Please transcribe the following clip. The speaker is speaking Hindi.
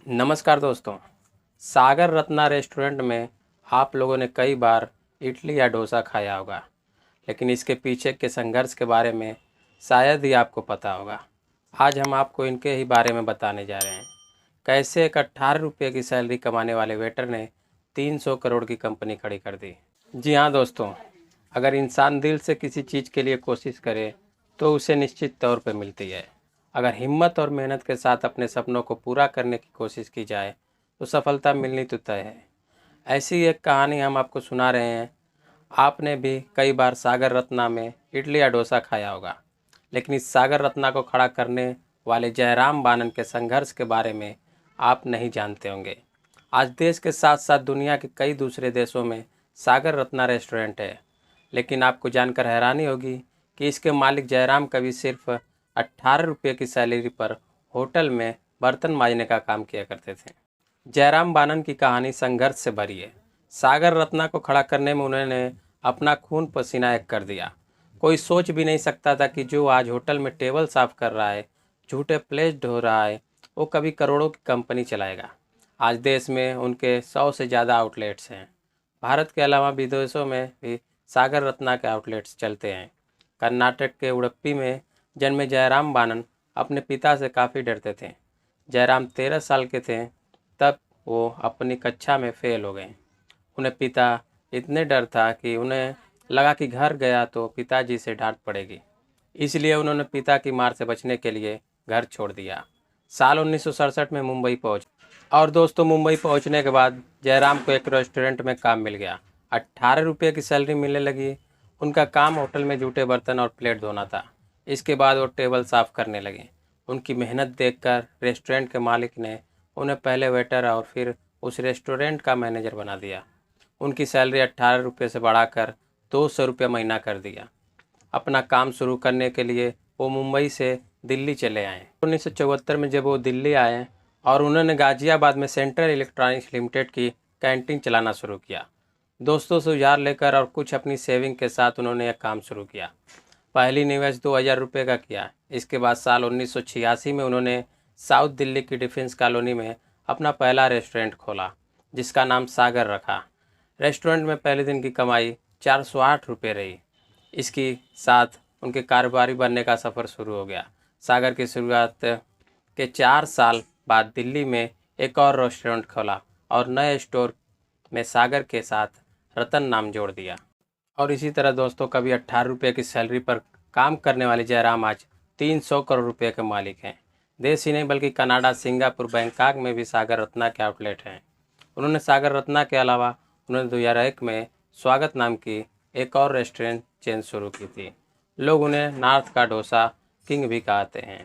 नमस्कार दोस्तों। सागर रत्ना रेस्टोरेंट में आप लोगों ने कई बार इडली या डोसा खाया होगा, लेकिन इसके पीछे के संघर्ष के बारे में शायद ही आपको पता होगा। आज हम आपको इनके ही बारे में बताने जा रहे हैं। कैसे एक 18 रुपये की सैलरी कमाने वाले वेटर ने 300 करोड़ की कंपनी खड़ी कर दी। जी हाँ दोस्तों, अगर इंसान दिल से किसी चीज़ के लिए कोशिश करे तो उसे निश्चित तौर पर मिलती है। अगर हिम्मत और मेहनत के साथ अपने सपनों को पूरा करने की कोशिश की जाए तो सफलता मिलनी तो तय है। ऐसी एक कहानी हम आपको सुना रहे हैं। आपने भी कई बार सागर रत्ना में इडली या डोसा खाया होगा, लेकिन इस सागर रत्ना को खड़ा करने वाले जयराम बानन के संघर्ष के बारे में आप नहीं जानते होंगे। आज देश के साथ साथ दुनिया के कई दूसरे देशों में सागर रत्ना रेस्टोरेंट है, लेकिन आपको जानकर हैरानी होगी कि इसके मालिक जयराम कभी सिर्फ 18 रुपये की सैलरी पर होटल में बर्तन मांजने का काम किया करते थे। जयराम बानन की कहानी संघर्ष से भरी है। सागर रत्ना को खड़ा करने में उन्होंने अपना खून पसीना एक कर दिया। कोई सोच भी नहीं सकता था कि जो आज होटल में टेबल साफ कर रहा है, झूठे प्लेट धो रहा है, वो कभी करोड़ों की कंपनी चलाएगा। आज देश में उनके 100 से ज़्यादा आउटलेट्स हैं। भारत के अलावा विदेशों में भी सागर रत्ना के आउटलेट्स चलते हैं। कर्नाटक के उडुपी में जन्मे जयराम बानन अपने पिता से काफ़ी डरते थे। जयराम 13 साल के थे तब वो अपनी कक्षा में फेल हो गए। उन्हें पिता इतने डर था कि उन्हें लगा कि घर गया तो पिताजी से डांट पड़ेगी। इसलिए उन्होंने पिता की मार से बचने के लिए घर छोड़ दिया। साल 1967 में मुंबई पहुंच और दोस्तों, मुंबई पहुंचने के बाद जयराम को एक रेस्टोरेंट में काम मिल गया। 18 रुपये की सैलरी मिलने लगी। उनका काम होटल में जूठे बर्तन और प्लेट धोना था। इसके बाद वो टेबल साफ करने लगे। उनकी मेहनत देखकर रेस्टोरेंट के मालिक ने उन्हें पहले वेटर और फिर उस रेस्टोरेंट का मैनेजर बना दिया। उनकी सैलरी 18 रुपये से बढ़ाकर 200 रुपये महीना कर दिया। अपना काम शुरू करने के लिए वो मुंबई से दिल्ली चले आए। 1974 में जब वो दिल्ली आए और उन्होंने गाजियाबाद में सेंट्रल इलेक्ट्रॉनिक्स लिमिटेड की कैंटीन चलाना शुरू किया। दोस्तों से उधार लेकर और कुछ अपनी सेविंग के साथ उन्होंने यह काम शुरू किया। पहली निवेश 2000 रुपये का किया। इसके बाद साल 1986 में उन्होंने साउथ दिल्ली की डिफेंस कॉलोनी में अपना पहला रेस्टोरेंट खोला, जिसका नाम सागर रखा। रेस्टोरेंट में पहले दिन की कमाई 408 रुपये रही। इसके साथ उनके कारोबारी बनने का सफ़र शुरू हो गया। सागर की शुरुआत के 4 साल बाद दिल्ली में एक और रेस्टोरेंट खोला और नए स्टोर में सागर के साथ रतन नाम जोड़ दिया। और इसी तरह दोस्तों, कभी 18 रुपये की सैलरी पर काम करने वाले जयराम आज 300 करोड़ रुपये के मालिक हैं। देश ही नहीं बल्कि कनाडा, सिंगापुर, बैंकॉक में भी सागर रत्ना के आउटलेट हैं। उन्होंने सागर रत्ना के अलावा उन्होंने 2001 में स्वागत नाम की एक और रेस्टोरेंट चेन शुरू की थी। लोग उन्हें नॉर्थ का डोसा किंग भी कहते हैं।